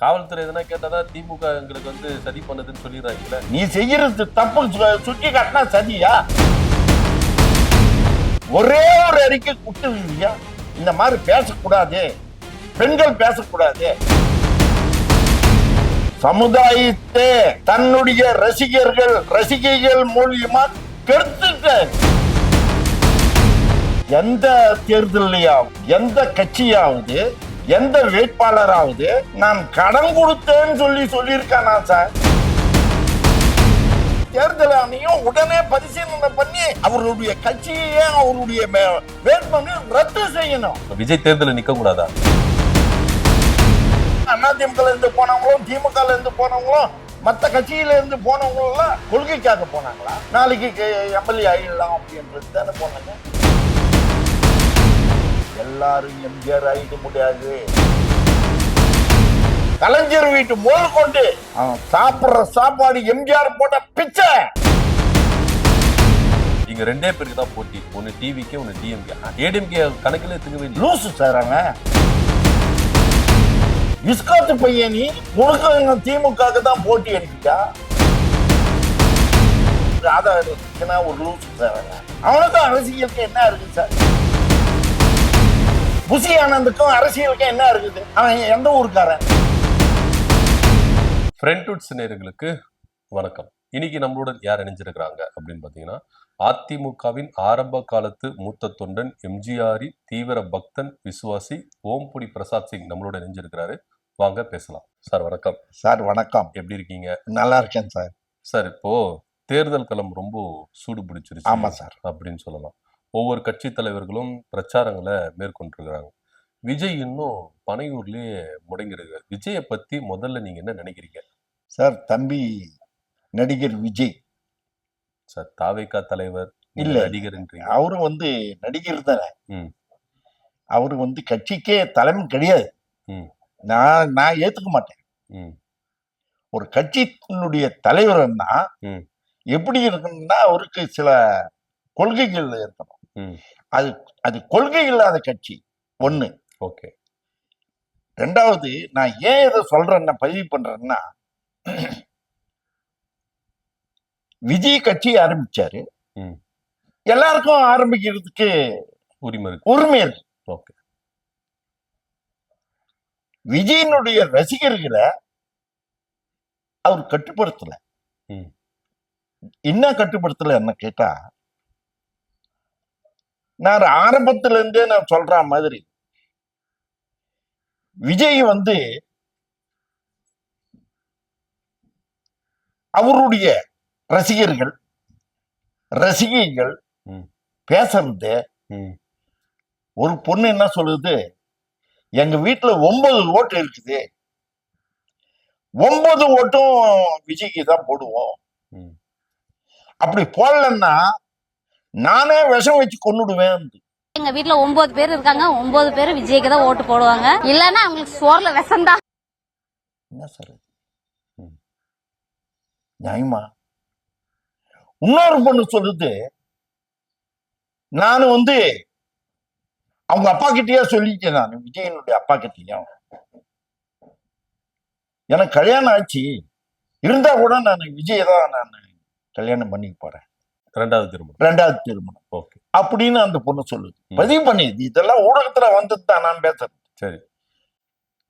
காவல்துறை எதனா கேட்டாதான் திமுக எங்களுக்கு வந்து சதி பண்ணுதுன்னு சொல்லிடுறாங்கல்ல. நீ செய்யறது தப்பு சுட்டி காட்டினா சதியா? ஒரே ஒரு அறிக்கை குட்டுவியா இந்த மாதிரி பேசக்கூடாது, பெண்கள் பேசக்கூடாது. சமுதாயத்தை தன்னுடைய ரசிகைகள் மூலியமா கெடுத்துட்ட. எந்த தேர்தலையாவது, எந்த கட்சியாவது, எந்த வேட்பாளராவது நான் கடன் கொடுத்தேன்னு சொல்லியிருக்கானா சார்? தேர்தல் ஆணையம் உடனே பரிசீலனை பண்ணி அவருடைய கட்சியே அவருடைய வேட்புமனு ரத்து செய்யணும். விஜய் தேர்தலில் நிக்க கூடாதா? அதிமுக இருந்து போனவங்களும், திமுக இருந்து போனவங்களும், மற்ற கட்சியில இருந்து போனவங்களும் எல்லாம் கொள்கைக்காக போனாங்களா? நாளைக்கு எம்எல்ஏ ஆயிடலாம் அப்படின்றது தானே போனாங்க. எல்லாரும் எம்ஜிஆர் ஆயிட முடியாது. கலைஞர் வீட்டு முதல் கொண்டு சாப்பிடுற சாப்பாடு எம்ஜிஆர் போட்ட பிச்சை. இங்க ரெண்டே பேருக்கு தான் போட்டி, ஒன்னு டிவிக்கு, ஒன்னு டிஎம்கே. ஏடிஎம்கே கணக்கில் எடுத்துக்கவே லூசு சார். இஸ்காத்து பையன் நீ உனக்கு திமுக தான் போட்டி அடிக்கிட்டா அதான் ஒரு லூசு சார். அவனுக்கும் அரசியலுக்கு என்ன இருக்கு சார்? புசி ஆனந்துக்கும் அரசியலுக்கு என்ன இருக்குது? அவன் எந்த ஊருக்காரன்? ஃப்ரெண்ட்வுட்ஸ் நேயர்களுக்கு வணக்கம். இன்னைக்கு நம்மளுடன் யார் இணைஞ்சிருக்கிறாங்க அப்படின்னு பாத்தீங்கன்னா, அதிமுகவின் ஆரம்ப காலத்து மூத்த தொண்டன், எம்ஜிஆரின் தீவிர பக்தன், விசுவாசி ஓம்புடி பிரசாத் சிங் நம்மளோட இணைஞ்சிருக்கிறாரு. வாங்க பேசலாம். சார் வணக்கம். சார் வணக்கம். எப்படி இருக்கீங்க? நல்லா இருக்கேன் சார். சார் இப்போ தேர்தல் களம் ரொம்ப சூடு பிடிச்சிருச்சு. ஆமா சார் அப்படின்னு சொல்லலாம். ஒவ்வொரு கட்சி தலைவர்களும் பிரச்சாரங்களை மேற்கொண்டிருக்கிறாங்க. விஜய் இன்னும் பனையூர்லயே முடங்கிருக்காரு. விஜயை பத்தி முதல்ல நீங்க என்ன நினைக்கிறீங்க? சார் தம்பி நடிகர் விஜய் சார் தாவேகா தலைவர் இல்ல, நடிகர்ன்றீங்க. அவரு நடிகர் தானே. அவரு கட்சிக்கே தலைமை கிடையாது. நான் ஏத்துக்க மாட்டேன். ஒரு கட்சியினுடைய தலைவர்னா எப்படி இருக்கணும்னா அவருக்கு சில கொள்கைகள் இருக்கணும். அது கொள்கை இல்லாத கட்சி ஒண்ணு. ஓகே. ரெண்டாவது, நான் ஏன் இதை சொல்றேன்னா பதிவு பண்றேன்னா, விஜய் கட்சி ஆரம்பிச்சாரு, எல்லாருக்கும் ஆரம்பிக்கிறதுக்கு உரிமை இருக்கு. ஓகே. விஜயனுடைய ரசிகர்களை அவர் கட்டுப்படுத்தல. என்ன கட்டுப்படுத்தல என்ன கேட்டா, நான் ஆரம்பத்துல இருந்தே நான் சொல்ற மாதிரி விஜய் அவருடைய ரசிகைகள் பேசுறது. ஒரு பொண்ணு என்ன சொல்லுது, எங்க வீட்டுல 9 ஓட்டு இருக்குது, 9 ஓட்டும் விஜய்க்கு தான் போடுவோம். அப்படி போடலன்னா நானே விஷம் வச்சு கொன்னுடுவேன். எங்க வீட்டுல 9 பேர் இருக்காங்க, 9 பேர் விஜய்க்கு தான் ஓட்டு போடுவாங்க, இல்லன்னா அவங்களுக்கு சோர்ல விஷம் தான். என்ன சார் நியாயமா? இன்னொரு பொண்ணு சொல்லுது, நானு அவங்க அப்பா கிட்டயே சொல்லிட்டேன், நான் விஜயனுடைய அப்பா கிட்டயும் எனக்கு கல்யாணம் ஆச்சு, இருந்தா கூட நான் விஜய தான் நான் கல்யாணம் பண்ணி போறேன். ரெண்டாவது திருமணம் அப்படின்னு அந்த பொண்ணு சொல்லுது. பதிவு பண்ணிது. இதெல்லாம் ஊடகத்துல வந்தது தான் நான் பேசுறேன். சரி.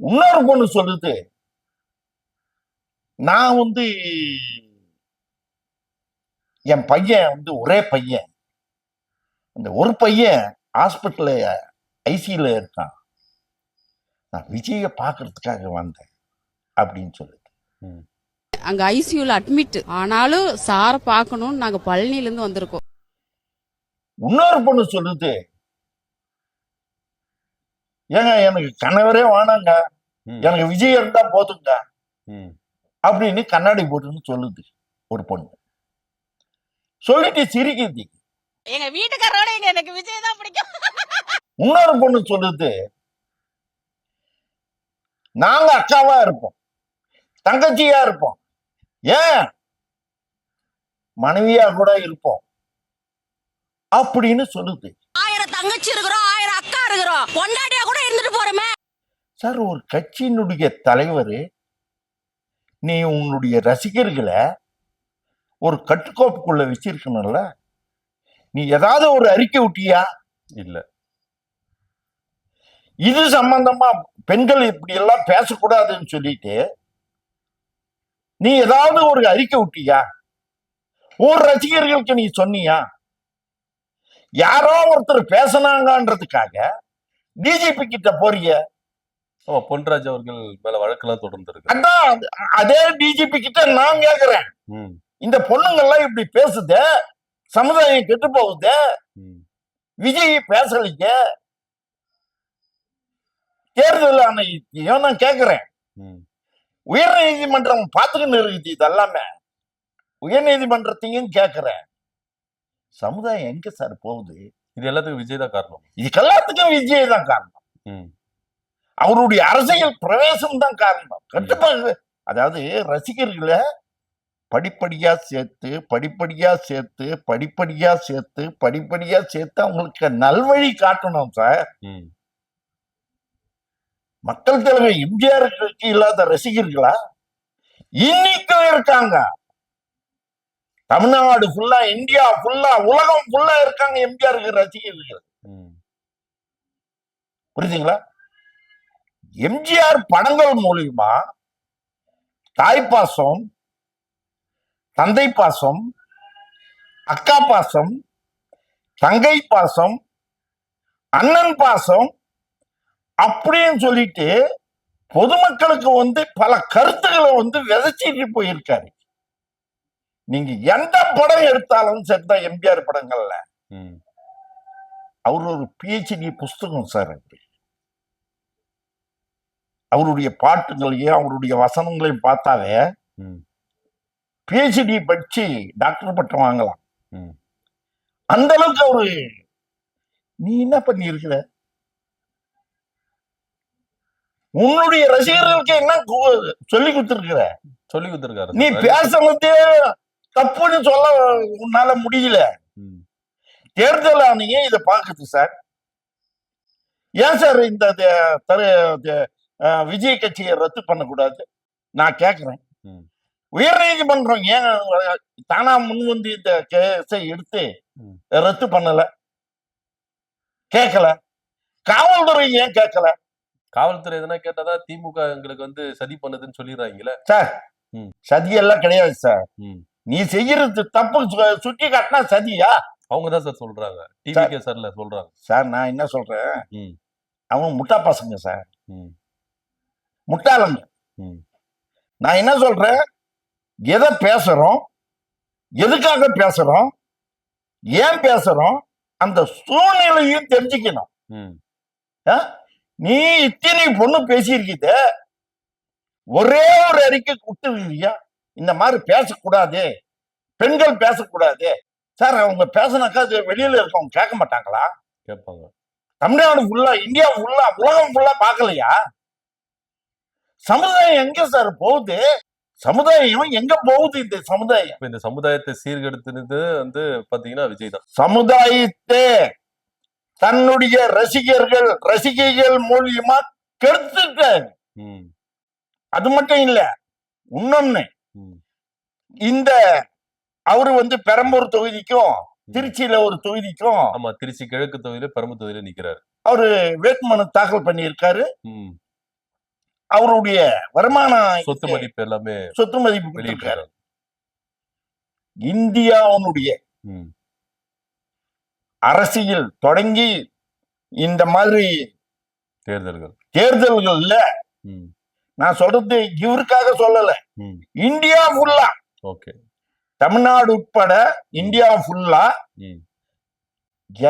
இன்னொரு பொண்ணு சொல்லுது, நான் என் பையன் ஒரே பையன், அந்த ஒரு பையன் ஹாஸ்பிட்டல்ல ஐசியூல இருக்கான், நான் விஜய பாக்குறதுக்காக வந்தேன் அப்படின்னு சொல்லுது. அங்க ஐசியூல அட்மிட் ஆனாலும் சார பாக்கணும்னு நாங்க பழனில இருந்து வந்திருக்கோம். இன்னொரு பொண்ணு சொல்லுது, ஏங்க எனக்கு கணவரே வேணாங்க, எனக்கு விஜய் இருந்தா போதுங்க அப்படின்னு கண்ணாடி போட்டுன்னு சொல்லுது ஒரு பொண்ணு. சொல்லிட்டு சிரிக்குது. எங்க வீட்டுக்காரோட எனக்கு விஜய் தான் பிடிக்கும். இன்னொரு பொண்ணு சொல்லுது, நாங்க அக்காவா இருப்போம், தங்கச்சியா இருப்போம், ஏன் மனைவியா கூட இருப்போம் அப்படின்னு சொல்லுது. 1000 தங்கச்சி இருக்கிறோம், 1000 அக்கா இருக்கிறோம், பொண்டாட்டியா கூட இருந்துட்டு போறோமே. சார், ஒரு கட்சியினுடைய தலைவர் நீ உன்னுடைய ரசிகர்களை ஒரு கட்டுக்கோப்புக்குள்ள வச்சிருக்கணும்ல. நீ ஏதாவது ஒரு அறிக்கை விட்டியா? இல்ல. இது சம்பந்தமா பெண்கள் இப்படி எல்லாம் பேசக்கூடாதுன்னு சொல்லிட்டு நீ ஏதாவது ஒரு அறிக்கை விட்டியா? ஒரு ரசிகர்களுக்கு நீ சொன்னியா? யாரோ ஒருத்தர் பேசினாங்கன்றதுக்காக டிஜிபி கிட்ட போறிய. ஆமா, பொன்ராஜ் அவர்கள் மேல வழக்கெல்லாம் தொடர்ந்து இருக்கு. அதான் அதே டிஜிபி கிட்ட நான் கேக்குறேன், இந்த பொண்ணுங்கெல்லாம் இப்படி பேசுதே, சமுதாயம் கெட்டு போகுது, விஜய் பேசலிங்க, தேர்தல் ஆணையத்தையும் நான் கேக்குறேன். உயர் நீதிமன்றம் பார்த்துக்கின்னு இருக்குது. இதெல்லாமே உயர் நீதிமன்றத்தையும் கேக்குறேன். சமுதாயம் எங்க சார் போகுது? இது எல்லாத்துக்கும் விஜய் தான் காரணம். இதுக்கு எல்லாத்துக்கும் விஜய் தான் காரணம். அவருடைய அரசியல் பிரவேசம் தான் காரணம். கட்டுப்பாடு, அதாவது ரசிகர்களை படிப்படியா சேர்த்து படிப்படியா சேர்த்து படிப்படியா சேர்த்து படிப்படியா சேர்த்து அவங்களுக்கு நல்வழி காட்டணும் சார். மக்கள் தலைவர் எம்ஜிஆருக்கு இல்லாத ரசிகர்களா இன்னைக்கும் இருக்காங்க. தமிழ்நாடு ஃபுல்லா, இந்தியா ஃபுல்லா, உலகம் ஃபுல்லா இருக்காங்க எம்ஜிஆருக்கு ரசிகர்கள். புரியுதுங்களா? எம்ஜிஆர் படங்கள் மூலியமா தாய்ப்பாசம், தந்தை பாசம், அக்கா பாசம், தங்கை பாசம், அண்ணன் பாசம் அப்படின்னு சொல்லிட்டு பொதுமக்களுக்கு பல கருத்துக்களை விதைச்சிட்டு போயிருக்காரு. நீங்க எந்த படம் எடுத்தாலும் சரிதான், எம்ஜிஆர் படங்கள்ல அவர் ஒரு PhD புஸ்தகம் சார். அவருடைய பாட்டுகளையும் அவருடைய வசனங்களையும் பார்த்தாவே PhD படிச்சு டாக்டர் பட்டம் வாங்கலாம். அந்த அளவுக்கு அவரு. நீ என்ன பண்ணி இருக்கிற? உன்னுடைய ரசிகர்களுக்கு என்ன சொல்லி கொடுத்திருக்கிற? சொல்லி கொடுத்திருக்காரு. நீ பேசுறதே தப்புன்னு சொல்ல உன்னால முடியல. தேர்தல் ஆணையம் இதை பாக்குது சார். ஏன் சார் இந்த விஜய் கட்சியை ரத்து பண்ணக்கூடாது? நான் கேக்குறேன். உயர் நீதிமன்றம் ஏன் தானா முன் இந்த கேஸை எடுத்து ரத்து பண்ணல? கேட்கல. காவல்துறை ஏன் கேட்கல? காவல்துறை எதனா கேட்டாதான் திமுக எங்களுக்கு சதி பண்ணுதுன்னு சொல்லிடுறாங்களே சார். சதி எல்லாம் கிடையாது சார். நீ செய்யறது தப்பு சுட்டி காட்டினா சதியா? அவங்கதான் சார் சொல்றாங்க. டிவிகே சார்ல சொல்றாங்க. சார் நான் என்ன சொல்றேன், அவங்க முட்டா பசங்க சார், முட்டாளங்க. நான் என்ன சொல்றேன், எதை பேசுறோம், எதுக்காக பேசுறோம், ஏன் பேசுறோம், அந்த சூழ்நிலையும் தெரிஞ்சுக்கணும். நீ இத்தனை பொண்ணு பேசியிருக்கிட்ட, ஒரே ஒரு அறிக்கை கொடுத்துருக்கியா இந்த மாதிரி பேசக்கூடாது, பெண்கள் பேசக்கூடாது சார்? அவங்க பேசினாக்கா வெளியில இருக்கவங்க கேட்க மாட்டாங்களா? கேட்பாங்க. தமிழ்நாடு ஃபுல்லா, இந்தியா ஃபுல்லா, உலகம் ஃபுல்லா பார்க்கலையா? சமுதாயம் எங்க சார் போகுது? சமுதாயம் எங்க போகுது? இந்த சமுதாயம், இந்த சமுதாயத்தை சீர்கெடுத்துனது பாத்தீங்கன்னா விஜய் தான். சமுதாயத்தை தன்னுடைய ரசிகைகள் மூலியமா கெடுத்துட்டாரு. அது மட்டும் இல்ல, இன்னொன்னு, இந்த அவரு பெரம்பூர் தொகுதிக்கும் திருச்சியில ஒரு தொகுதிக்கும், ஆமா, திருச்சி கிழக்கு தொகுதியில பெரம்பூர் தொகுதியில நிக்கிறாரு. அவரு வேட்புமனு தாக்கல் பண்ணியிருக்காரு. அவருடைய வருமானம், சொத்து மதிப்பு எல்லாமே, சொத்து மதிப்பு வெளியிட்டாரு. இந்தியாவுடைய அரசியல் தொடங்கி இந்த மாதிரி தேர்தல்கள்ல, நான் சொல்றது இவருக்காக சொல்லல, இந்தியா ஃபுல்லா, தமிழ்நாடு உட்பட இந்தியா ஃபுல்லா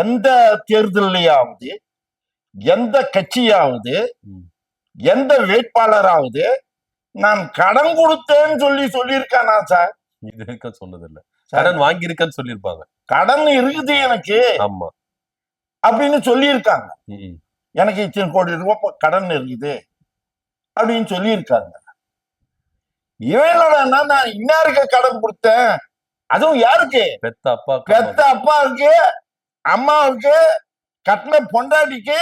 எந்த தேர்தலையாவது, எந்த கட்சியாவது, எந்த வேட்பாளராவது நான் கடன் கொடுத்தேன்னு சொல்லியிருக்கானா சார்? இது இருக்க சொன்னதில்லை. கடன் வாங்கியிருக்கேன்னு சொல்லியிருப்பாங்க. கடன் இருக்குது எனக்கு, ஆமா, அப்படின்னு சொல்லியிருக்காங்க. எனக்கு இத்தனை கோடி ரூபாய் கடன் இருக்குது அப்படின்னு சொல்லியிருக்காங்க. இவனோட நான் இன்னாருக்கு கடன் கொடுத்தேன், அதுவும் யாருக்கு? பெத்த அப்பாவுக்கு, அம்மாவுக்கு, கட்டின பொண்டாட்டிக்கு,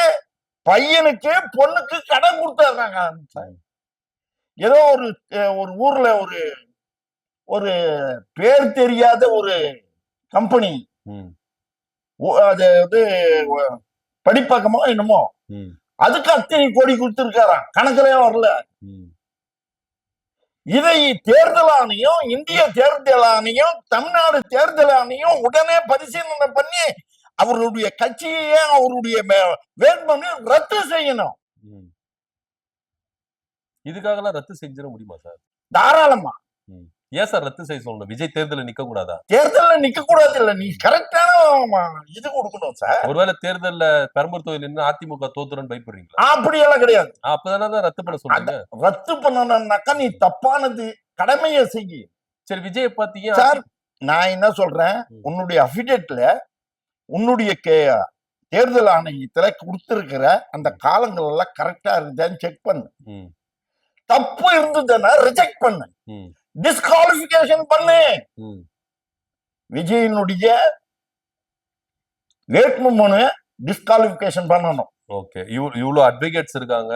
பையனுக்கு, பொண்ணுக்கு கடன் கொடுத்தாங்க. ஏதோ ஒரு ஊர்ல ஒரு பேர் தெரியாத ஒரு கம்பெனி ம், அது வந்து படிப்பகமோ என்னமோ ம், அதுக்கு அத்தனை கோடி கொடுத்திருக்காராம், கணக்கிலே வரல. ம், இதை தேர்தல் ஆணையம், இந்திய தேர்தல் ஆணையம், தமிழ்நாடு தேர்தல் ஆணையம் உடனே பரிசீலனை பண்ணி அவருடைய கட்சியே அவருடைய வேட்புமனு ரத்து செய்யணும். ம். இதுக்காகலாம் ரத்து செஞ்சிட முடியுமா சார்? தாராளமா. ஏன் சார் ரத்து செய்ய சொல்லணும்? விஜய் தேர்தல நிக்க கூடாதா? தேர்தல்ல நிக்க கூடாது இல்ல, நீ கரெக்டான இது கொடுக்கணும் சார். ஒருவேளை தேர்தல்ல பெரம்பூர் தொகுதியில் நின்று அதிமுக தோத்துறன்னு பயப்படுறீங்களா? அப்படி எல்லாம் கிடையாது. அப்பதானே ரத்து பண்ண சொல்றீங்க. ரத்து பண்ணணும்னாக்கா நீ தப்பானது கடமையை செய்ய. சரி, விஜய் பாத்தீங்க சார், நான் என்ன சொல்றேன், உன்னுடைய அபிடேட்ல உன்னுடைய தேர்தல் ஆணையத்துல கொடுத்திருக்கிற அந்த காலங்கள் எல்லாம் கரெக்டா இருக்குதான்னு செக் பண்ணு. தப்பு இருந்ததுன்னா ரிஜெக்ட் பண்ணு, டிஸ்குவாலிஃபிகேஷன் பண்ணு. விஜயனுடைய வேட்புமனு டிஸ்குவாலிஃபிகேஷன் பண்ணணும். ஓகே, இவ்வளவு அட்வொகேட்ஸ் இருக்காங்க,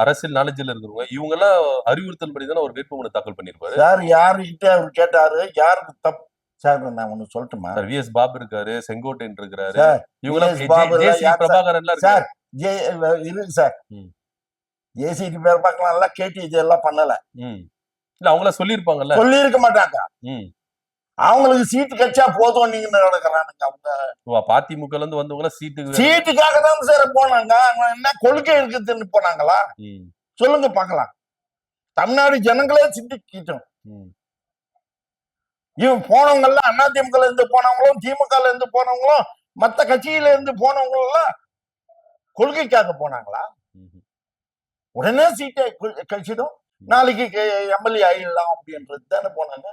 அரசியல் நாலேஜ்ல இருக்கிறவங்க, இவங்க எல்லாம் அறிவுறுத்தல் படிதான் ஒரு வேட்புமனு தாக்கல் பண்ணிருப்பாரு. சார், யாருகிட்ட அவர் கேட்டாரு, யாருக்கு தப்பு சார்? நான் ஒண்ணு சொல்லட்டுமா? சார், விஎஸ் பாபு இருக்காரு, செங்கோட்டையன் இருக்காரு, சார், இவங்க பிரபாகரன் எல்லாம் சார், இருக்கு சார். ஜேசிடி பிரபாகரன் எல்லாம் கேட்டு இதெல்லாம் பண்ணல. இல்ல, அவங்கள சொல்லிருப்பாங்கல்ல. சொல்லி இருக்க மாட்டாங்க. அவங்களுக்கு சீட்டு கட்சா போதும் நீங்க நடக்கிறானுங்க. அவங்க அதிமுக இருந்து வந்தவங்க சீட்டுக்காக தான் சார் போனாங்க. என்ன கொள்கை இருக்குதுன்னு போனாங்களா? சொல்லுங்க பாக்கலாம். தமிழ்நாடு ஜனங்களே சிந்திக்கிட்டோம். இவன் போனவங்க எல்லாம் அதிமுக இருந்து போனவங்களும், திமுக இருந்து போனவங்களும், மத்த கட்சியில இருந்து போனவங்க எல்லாம் கொள்கைக்காக போனாங்களா? உடனே சீட்டை கழிச்சிடும், நாளைக்கு எம்எல்ஏ ஆயிடலாம் அப்படின்றது தானே போனாங்க.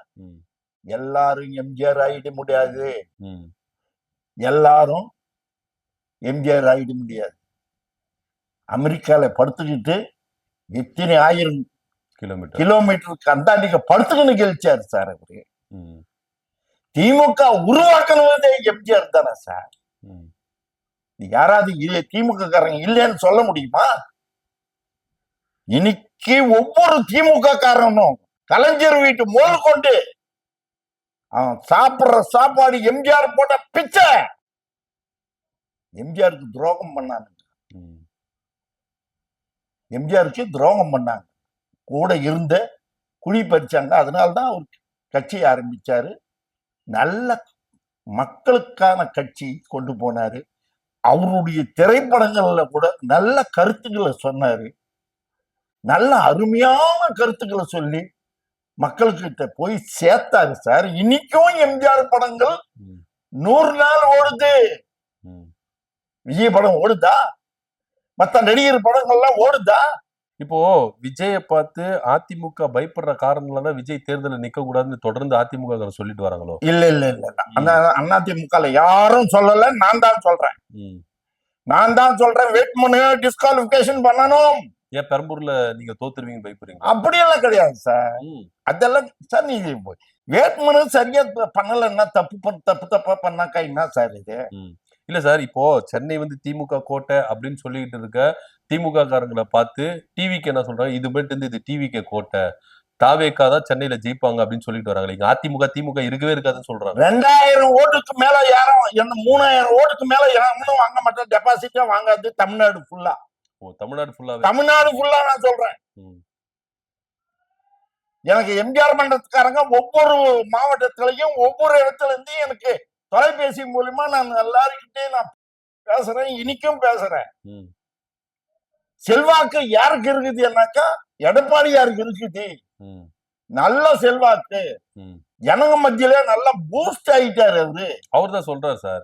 எல்லாரும் எம்ஜிஆர் ஆயிட முடியாது, எல்லாரும் எம்ஜிஆர் ஆயிட முடியாது. அமெரிக்கால படுத்துக்கிட்டு எத்தனை ஆயிரம் கிலோமீட்டருக்கு அந்தாண்டிக்க படுத்துக்கின்னு கழிச்சாரு சார் அவரு. திமுக உருவாக்கணுவதே எம்ஜிஆர் தானே சார். யாராவது திமுக காரங்க இல்லைன்னு சொல்ல முடியுமா? இன்னைக்கு ஒவ்வொரு திமுக காரனும் கலைஞர் வீட்டு முதல் கொண்டு சாப்பிடுற சாப்பாடு எம்ஜிஆர் போட்ட பிச்சை. எம்ஜிஆருக்கு துரோகம் பண்ணாங்க, எம்ஜிஆருக்கு துரோகம் பண்ணாங்க, கூட இருந்த குழி பறிச்சாங்க. அதனால்தான் அவர் கட்சி ஆரம்பிச்சாரு. நல்ல மக்களுக்கான கட்சி கொண்டு போனாரு. அவருடைய திரைப்படங்கள்ல கூட நல்ல கருத்துக்களை சொன்னாரு, நல்ல அருமையான கருத்துக்களை சொல்லி மக்கள்கிட்ட போய் சேர்த்தாரு சார். இன்னைக்கும் எம்ஜிஆர் படங்கள் 100 நாள் ஓடுது. விஜய் படம் ஓடுதா? மத்த நடிகர் படங்கள்லாம் ஓடுதா? இப்போ விஜய பார்த்து அதிமுக பயப்படுற காரணங்கள விஜய் தேர்தலில் நிக்க கூடாதுன்னு தொடர்ந்து அதிமுக சொல்லிட்டு வராங்களோ? இல்ல இல்ல இல்ல, அந்த அதிமுக யாரும் சொல்லல, நான் தான் சொல்றேன். நான் தான் சொல்றேன், வேட்புமனு டிஸ்குவாலிஃபிகேஷன் பண்ணணும். ஏன் பெரம்பூர்ல நீங்க தோத்துருவீங்க பயப்படுறீங்க? அப்படியெல்லாம் கிடையாது சார். அதெல்லாம் சார், நீங்க வேட்புமனு சரியா பண்ணலன்னா தப்பா பண்ணாக்கா என்ன சார் இது? இல்ல சார், இப்போ சென்னை திமுக கோட்டை அப்படின்னு சொல்லிட்டு இருக்க திமுக காரங்களை பார்த்து டிவிக்கு என்ன சொல்றாங்க, இது போயிட்டு இது டிவிக்கு கோட்டை, தாவேக்கா தான் சென்னையில ஜெயிப்பாங்க அப்படின்னு சொல்லிட்டு வராங்க. இங்க அதிமுக இருக்கவே இருக்காதுன்னு சொல்றாங்க. 2000 ஓட்டுக்கு மேல யாரும், 3000 ஓட்டுக்கு மேல யாரும் வாங்க மாட்டேன். டெபாசிட்டா வாங்காது தமிழ்நாடு ஃபுல்லா. தமிழ்நாடு ஃபுல்லா நான் சொல்றேன். எனக்கு எம்ஜிஆர் மன்றத்துக்காரங்க ஒவ்வொரு மாவட்டத்திலையும் ஒவ்வொரு இடத்துல இருந்து எனக்கு தொலைபேசி மூலமா நான் எல்லாருக்கிட்டே நான் பேசுறேன், இன்னைக்கும் பேசுறேன். செல்வாக்கு யாருக்கு இருக்குது என்னாக்கா எடப்பாடி யாருக்கு இருக்குது, நல்ல செல்வாக்கு ஜனங்க மத்தியில நல்ல பூஸ்ட் ஆயிட்டாரு அவரு. அவர்தான் சொல்றாரு சார்,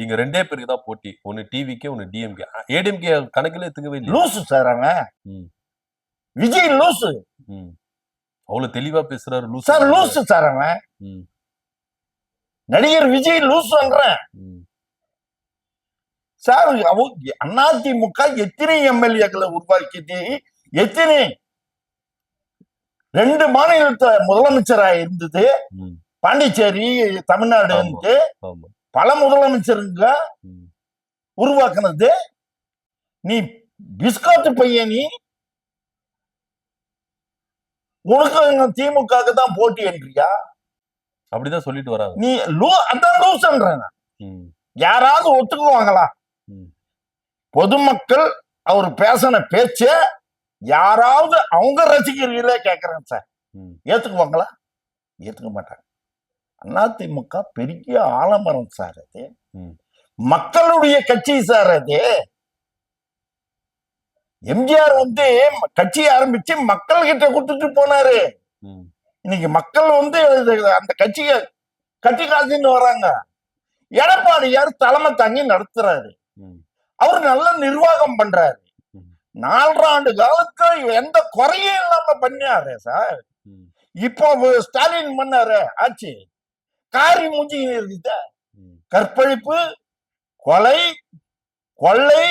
இங்க 2 பேருக்கு தான் போட்டி, ஒன்னு டிவிக்கு ஒன்னு டிஎம்கே. ஏடிஎம்கே கணக்குல எடுத்துக்கவே இல்லை. லூசு சார் அவன், விஜய் லூசு. அவ்வளவு தெளிவா பேசுறாரு சார், லூசு சார் அவன். நடிகர் விஜய் லூசுன்றேன் சார். அதிமுக எத்தனை எம்எல்ஏக்களை உருவாக்கிட்டு, எத்தனை 2 மாநிலத்தை முதலமைச்சரா இருந்தது, பாண்டிச்சேரி தமிழ்நாடு, பல முதலமைச்சருங்க உருவாக்குனது. நீ பிஸ்கோத்து பையன், நீ உனக்கு திமுகவுக்கு தான் போட்டி என்றியா? அப்படிதான் சொல்லிட்டு வராங்க. நீ அதான் லூசுன்றாங்க. ம். யாராவது ஒத்துக்குவாங்களா? ம். பொதுமக்கள் அவர் பேசின பேச்ச யாராவது அவங்க ரசிகர்களே கேட்கறேன் சார், ம். ஏத்துக்குவாங்களா? ஏத்துக்க மாட்டாங்க. அதிமுக பெரிய ஆலமரம் சார், அது ம். மக்களுடைய கட்சி சார். அது எம்ஜிஆர் கட்சி ஆரம்பிச்சு மக்கள் கிட்ட கொடுத்துட்டு போனாரு. ம். இன்னைக்கு மக்கள் அந்த கட்சியை கட்டி காத்துன்னு வராங்க. எடப்பாடியார் தலைமை தாங்கி நடத்துறாரு. ம். அவர் நல்ல நிர்வாகம் பண்றாரு. ம். 4 ஆண்டு காலத்துல எந்த குறையும் இல்லாம பண்ணாரு சார். ம். இப்போ ஸ்டாலின் பண்ணாரு ஆட்சி, காரி மூஞ்சி இருக்குது. ம். கற்பழிப்பு, கொலை, கொள்ளை,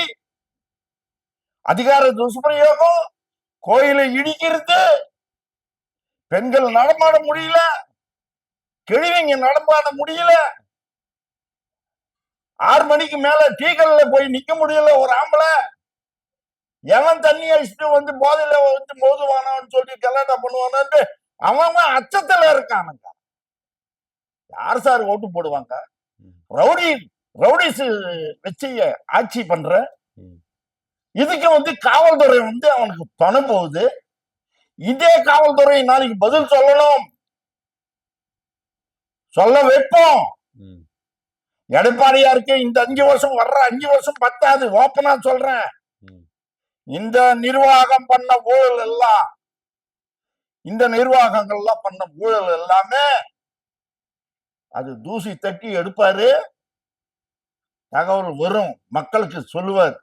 அதிகார துஷ்பிரயோகம், கோயிலை இடிக்கிறது, பெண்கள் நடமாட முடியல, கிழவிங்க நடமாட முடியல, 6 மணிக்கு மேல டீக்கல்ல போய் நிக்க முடியல ஒரு ஆம்பளை. எவன் தண்ணி அடிச்சுட்டு போதையில மோதுவானான்னு சொல்லி கலாட்டா பண்ணுவானு அவன் அச்சத்துல இருக்கானுங்க. யார் சார் ஓட்டு போடுவாங்க? ரவுடிஸ் வச்சு ஆட்சி பண்ற. இதுக்கு காவல்துறை அவனுக்கு துணை போகுது. இதே காவல்துறை நாளைக்கு பதில் சொல்லணும், சொல்ல வைப்போம். எடப்பாடியாருக்கு இந்த 5 வருஷம் வர்ற 5 வருஷம் பத்தாது. ஓப்பனா சொல்றேன், இந்த நிர்வாகம் பண்ண ஊழல் எல்லாம், இந்த நிர்வாகங்கள்லாம் பண்ண ஊழல் எல்லாமே அது தூசி தட்டி எடுப்பாரு. தகவல் வரும், மக்களுக்கு சொல்லுவார்.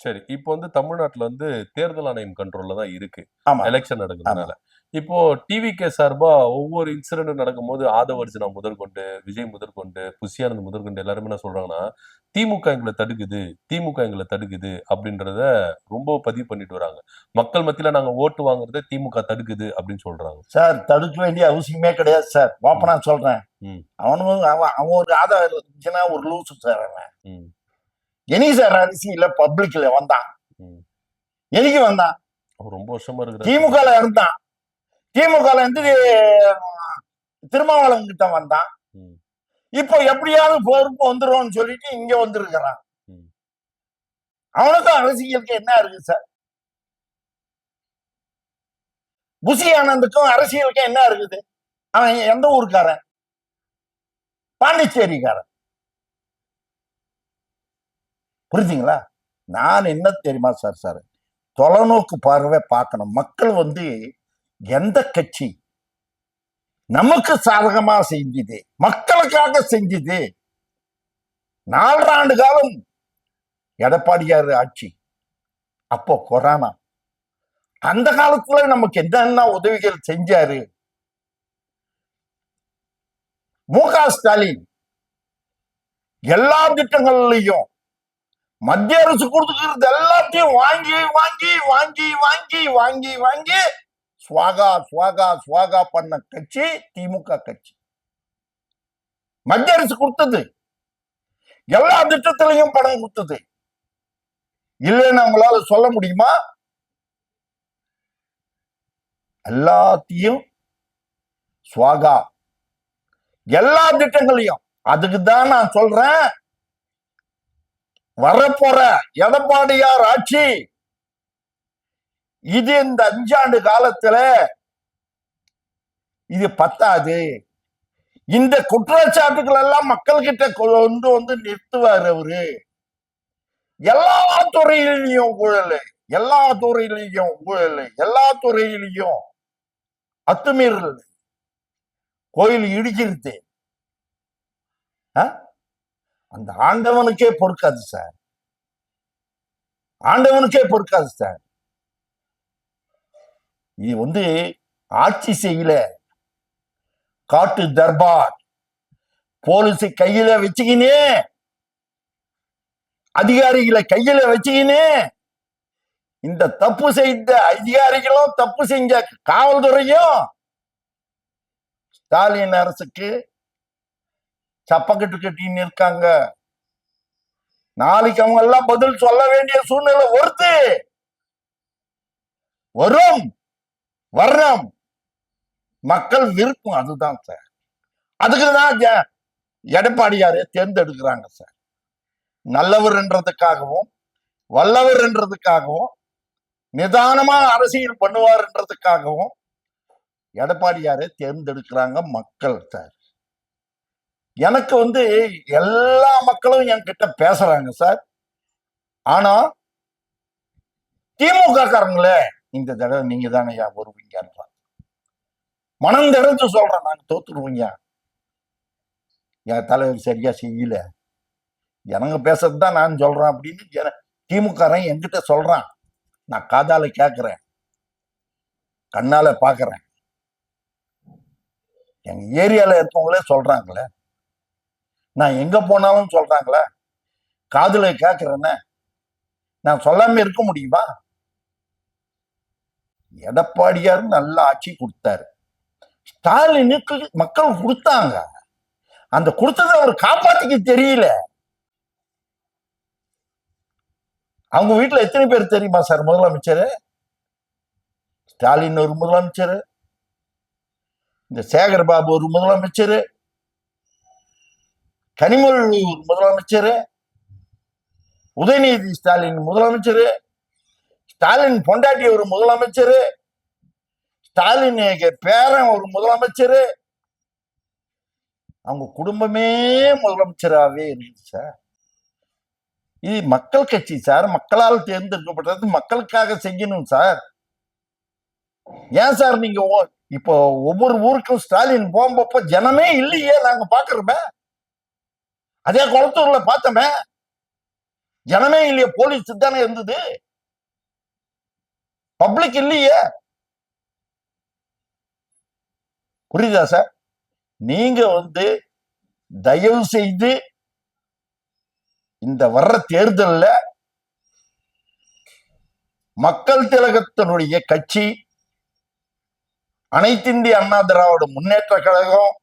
சரி, இப்போ தமிழ்நாட்டுல தேர்தல் ஆணையம் கண்ட்ரோல்ல தான் இருக்கு, ஆமா, எலெக்ஷன் நடக்கிறதுனால. இப்போ டிவிகே சார்பா ஒவ்வொரு இன்சிடென்ட் நடக்கும்போது ஆதவர்ஜுனா முதற்கொண்டு, விஜய் முதற்கொண்டு, புஷியானந்த் முதற்கொண்டு எல்லாருமே என்ன சொல்றாங்கன்னா, திமுக எங்களை தடுக்குது, திமுக எங்களை தடுக்குது அப்படின்றத ரொம்ப பதிவு பண்ணிட்டு வராங்க. மக்கள் மத்தியில நாங்க ஓட்டு வாங்குறத திமுக தடுக்குது அப்படின்னு சொல்றாங்க. சார், தடுக்க வேண்டிய அவசியமே கிடையாது சார். ஓப்பனா சொல்றேன். அவன் ஒரு ஆதாரம் இருந்துச்சுன்னா ஒரு லூசு சார். அவன் எனி சார் அரசியல பப்ளிக்ல வந்தான், எனக்கு வந்தான், ரொம்ப வருஷமா இருக்கு. திமுகல இருந்தான், திமுகல திருமாவளவன் கிட்ட வந்தான். இப்போ எப்படியாவது பொறுப்பு வந்துரும் சொல்லிட்டு இங்க வந்திருக்கிறான். அவனுக்கும் அரசியலுக்கு என்ன இருக்கு சார்? புஷி ஆனந்துக்கும் அரசியலுக்கு என்ன இருக்குது? அவன் எந்த ஊருக்காரன்? பாண்டிச்சேரிக்காரன். புரிஞ்சுங்களா? நான் என்ன தெரியுமா சார், தொலைநோக்கு பார்வை பார்க்கணும். மக்கள் எந்த கட்சி நமக்கு சாதகமா செஞ்சது, மக்களுக்காக செஞ்சது. 4 ஆண்டு காலம் எடப்பாடியார் ஆட்சி, அப்போ கொரோனா, அந்த காலத்துல நமக்கு என்னென்ன உதவிகள் செஞ்சாரு. மு.க. ஸ்டாலின் எல்லா திட்டங்கள்லையும் மத்திய அரசு கொடுத்துக்கிறது எல்லாத்தையும் வாங்கி வாங்கி வாங்கி வாங்கி வாங்கி வாங்கி ஸ்வாகா ஸ்வாகா ஸ்வாகா பண்ண கட்சி திமுக கட்சி. மத்திய அரசு கொடுத்தது, எல்லா திட்டத்திலையும் பணம் கொடுத்தது. இல்லைன்னு அவங்களால சொல்ல முடியுமா? எல்லாத்தையும் ஸ்வாகா, எல்லா திட்டங்களையும். அதுக்கு தான் நான் சொல்றேன், வரப்போற எடப்பாடியார் ஆட்சி இது இந்த 5 ஆண்டு காலத்துல இது பத்தாது. இந்த குற்றச்சாட்டுகள் எல்லாம் மக்கள் கிட்ட கொண்டு நிறுத்துவார் அவரு. எல்லா துறையிலையும் ஊழல், எல்லா துறையிலையும் ஊழல், எல்லா துறையிலையும் அத்துமீறல், கோயில் இடிக்கிறது. அந்த ஆண்டவனுக்கே பொறுக்காது சார், ஆண்டவனுக்கே பொறுக்காது சார். இது ஆட்சி செய்யல, காட்டு தர்பார், போலீஸ் கையில வச்சுக்கினே, அதிகாரிகளை கையில வச்சுக்கினே, இந்த தப்பு செய்த அதிகாரிகளும் தப்பு செஞ்ச காவல்துறையும் ஸ்டாலின் அரசுக்கு சப்பக்கட்டு கட்டின்னு இருக்காங்க. நாளைக்கு அவங்க எல்லாம் பதில் சொல்ல வேண்டிய சூழ்நிலை வரும். மக்கள் விருப்பம் அதுதான் சார். அதுக்குதான் எடப்பாடியாரை தேர்ந்தெடுக்கிறாங்க சார். நல்லவர் என்றதுக்காகவும் வல்லவர் என்றதுக்காகவும் நிதானமா அரசியல் பண்ணுவார் என்றதுக்காகவும் எடப்பாடியாரை தேர்ந்தெடுக்கிறாங்க மக்கள் சார். எனக்கு எல்லா மக்களும் என்கிட்ட பேசுறாங்க சார். ஆனா திமுக காரங்களே இந்த தடவை நீங்க தானே வருவீங்க, மனம் திறந்து சொல்றேன், நாங்க தோத்துருவீங்க, என் தலைவர் சரியா செய்யல, எனக்கு பேசுறதுதான் நான் சொல்றேன் அப்படின்னு திமுக என்கிட்ட சொல்றான். நான் காதால கேட்கிறேன், கண்ணால பாக்குறேன், எங்க ஏரியால இருக்கவங்களே சொல்றாங்களே, நான் எங்க போனாலும் சொல்றாங்களே, காதுல கேட்கிறேன்னு நான் சொல்லாம இருக்க முடியுமா? எடப்பாடியார் நல்ல ஆட்சி கொடுத்தாரு. ஸ்டாலினுக்கு மக்கள் கொடுத்தாங்க. அந்த கொடுத்ததை அவர் காப்பாத்திக்க தெரியல. அவங்க வீட்டுல எத்தனை பேர் தெரியுமா சார் முதலமைச்சர்? ஸ்டாலின் ஒரு முதலமைச்சர், இந்த சேகர் பாபு ஒரு முதலமைச்சர், கனிமொழி ஒரு முதலமைச்சர், உதயநிதி ஸ்டாலின் முதலமைச்சர், ஸ்டாலின் பொண்டாட்டி ஒரு முதலமைச்சர், ஸ்டாலின் பேரன் ஒரு முதலமைச்சர், அவங்க குடும்பமே முதலமைச்சராகவே இருக்கு சார். இது மக்கள் கட்சி சார். மக்களால் தேர்ந்தெடுக்கப்பட்டது, மக்களுக்காக செய்யணும் சார். ஏன் சார் நீங்க இப்போ ஒவ்வொரு ஊருக்கும் ஸ்டாலின் போகும்போப்ப ஜனமே இல்லையே, நாங்க பாக்குறோமே. அதே குளத்தூர்ல பார்த்தோமே, ஜனமே இல்லையே, போலீஸ் தானே இருந்தது, பப்ளிக் இல்லையே. புரியுதா சார்? நீங்க தயவு செய்து இந்த வர்ற தேர்தல்ல மக்கள் திலகத்தினுடைய கட்சி, அனைத்திந்திய அண்ணா திராவிட முன்னேற்ற கழகம்,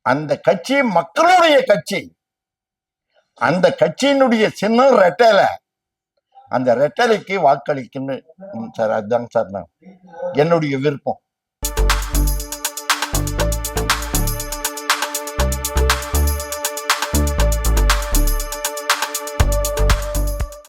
அந்த கட்சி மக்களுடைய கட்சி. அந்த கட்சியினுடைய சின்னம் ரெட்டலை. அந்த ரெட்டலைக்கு வாக்களிக்கணும் சார். அதுதாங்க சார் என்னுடைய விருப்பம்.